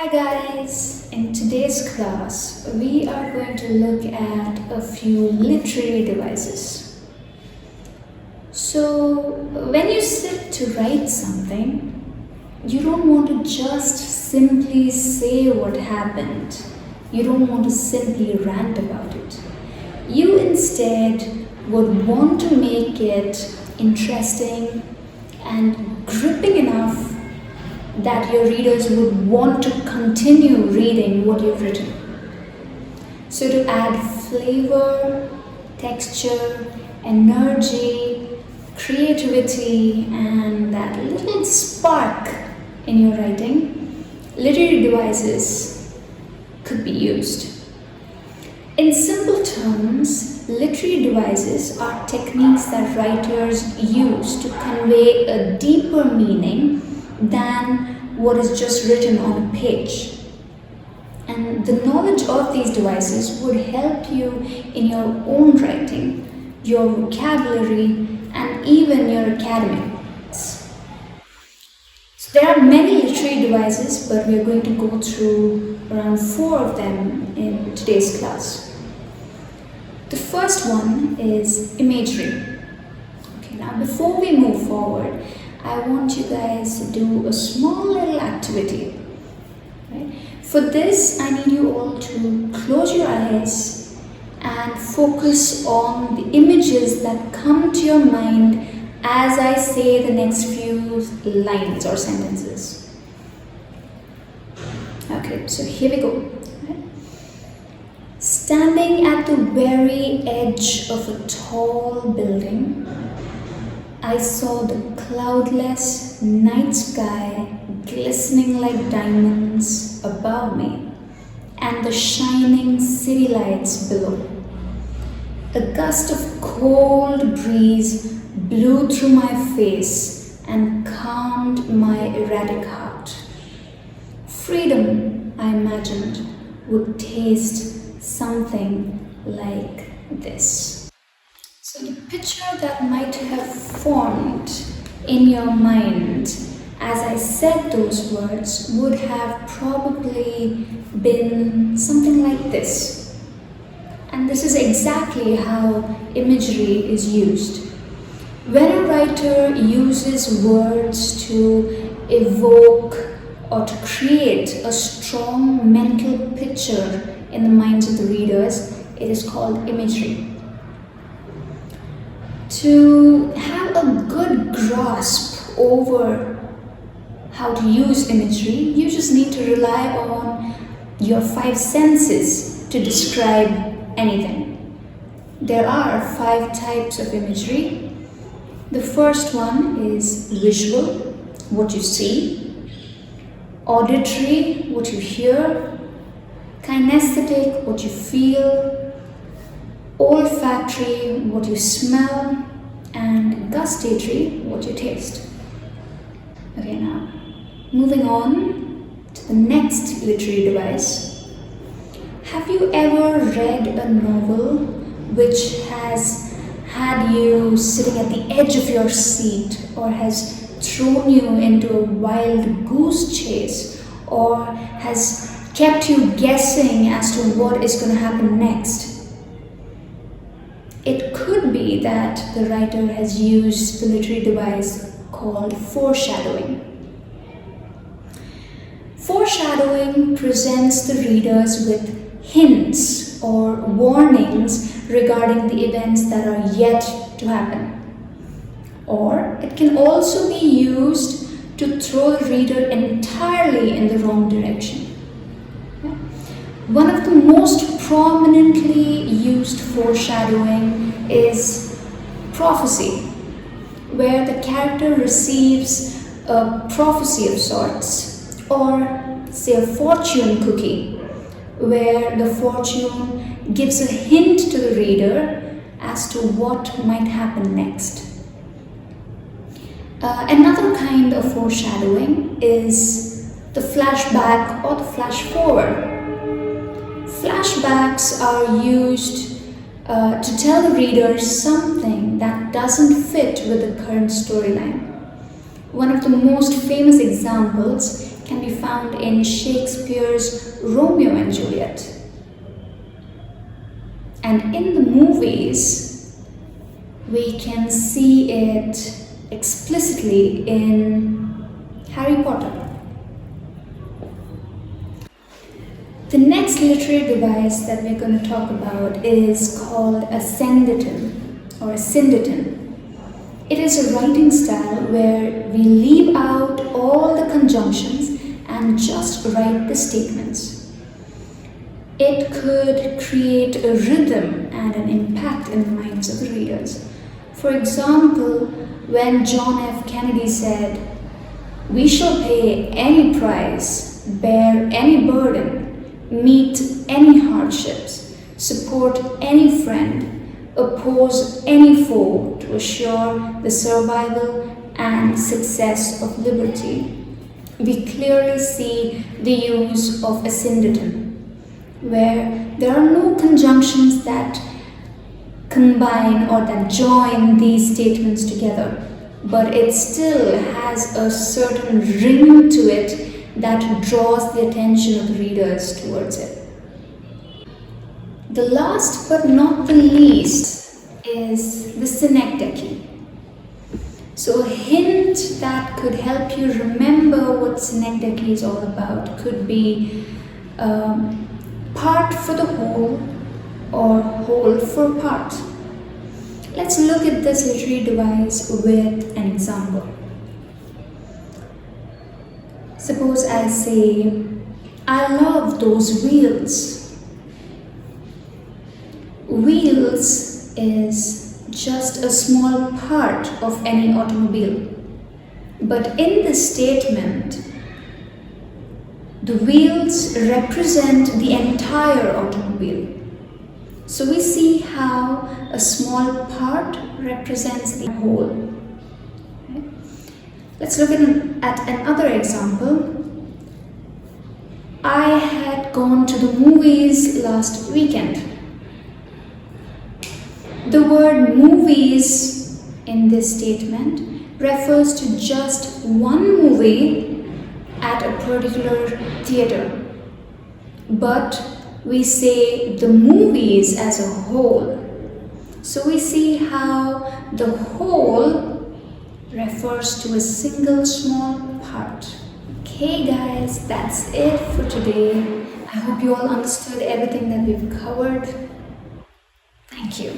Hi guys, in today's class we are going to look at a few literary devices. So when you sit to write something, you don't want to just simply say what happened. You don't want to simply rant about it. You instead would want to make it interesting and gripping enough that your readers would want to continue reading what you've written. So to add flavor, texture, energy, creativity, and that little spark in your writing, literary devices could be used. In simple terms, literary devices are techniques that writers use to convey a deeper meaning than what is just written on a page. And the knowledge of these devices would help you in your own writing, your vocabulary, and even your academics. So there are many literary devices, but we are going to go through around 4 of them in today's class. The first one is imagery. Okay, now before we move forward, I want you guys to do a small little activity. Right? For this, I need you all to close your eyes and focus on the images that come to your mind as I say the next few lines or sentences. Okay, so here we go. Right? Standing at the very edge of a tall building, I saw the cloudless night sky glistening like diamonds above me and the shining city lights below. A gust of cold breeze blew through my face and calmed my erratic heart. Freedom, I imagined, would taste something like this. So the picture that might have formed in your mind as I said those words would have probably been something like this. And this is exactly how imagery is used. When a writer uses words to evoke or to create a strong mental picture in the minds of the readers, it is called imagery. To have a good grasp over how to use imagery, you just need to rely on your 5 senses to describe anything. There are 5 types of imagery. The first one is visual, what you see; auditory, what you hear; kinesthetic, what you feel; olfactory, what you smell; and gustatory, what you taste. Okay, now moving on to the next literary device. Have you ever read a novel which has had you sitting at the edge of your seat, or has thrown you into a wild goose chase, or has kept you guessing as to what is going to happen next? It could be that the writer has used the literary device called foreshadowing. Foreshadowing presents the readers with hints or warnings regarding the events that are yet to happen. Or it can also be used to throw the reader entirely in the wrong direction. One of the most prominently used foreshadowing is prophecy, where the character receives a prophecy of sorts, or say a fortune cookie, where the fortune gives a hint to the reader as to what might happen next. Another kind of foreshadowing is the flashback or the flash forward. Flashbacks are used to tell the reader something that doesn't fit with the current storyline. One of the most famous examples can be found in Shakespeare's Romeo and Juliet. And in the movies, we can see it explicitly in Harry Potter. The next literary device that we're going to talk about is called ASYNDETON or ASYNDETON. It is a writing style where we leave out all the conjunctions and just write the statements. It could create a rhythm and an impact in the minds of the readers. For example, when John F. Kennedy said, "We shall pay any price, bear any burden, meet any hardships, support any friend, oppose any foe to assure the survival and success of liberty," we clearly see the use of ASYNDETON, where there are no conjunctions that combine or that join these statements together, but it still has a certain ring to it that draws the attention of the readers towards it. The last but not the least is the SYNECDOCHE. So a hint that could help you remember what SYNECDOCHE is all about could be part for the whole or whole for part. Let's look at this literary device with an example. Suppose I say, "I love those wheels." Wheels is just a small part of any automobile. But in this statement, the wheels represent the entire automobile. So we see how a small part represents the whole. Okay. Let's look at another example. I had gone to the movies last weekend. The word movies in this statement refers to just one movie at a particular theater. But we say the movies as a whole. So we see how the whole refers to a single small part. Okay guys, that's it for today. I hope you all understood everything that we've covered. Thank you.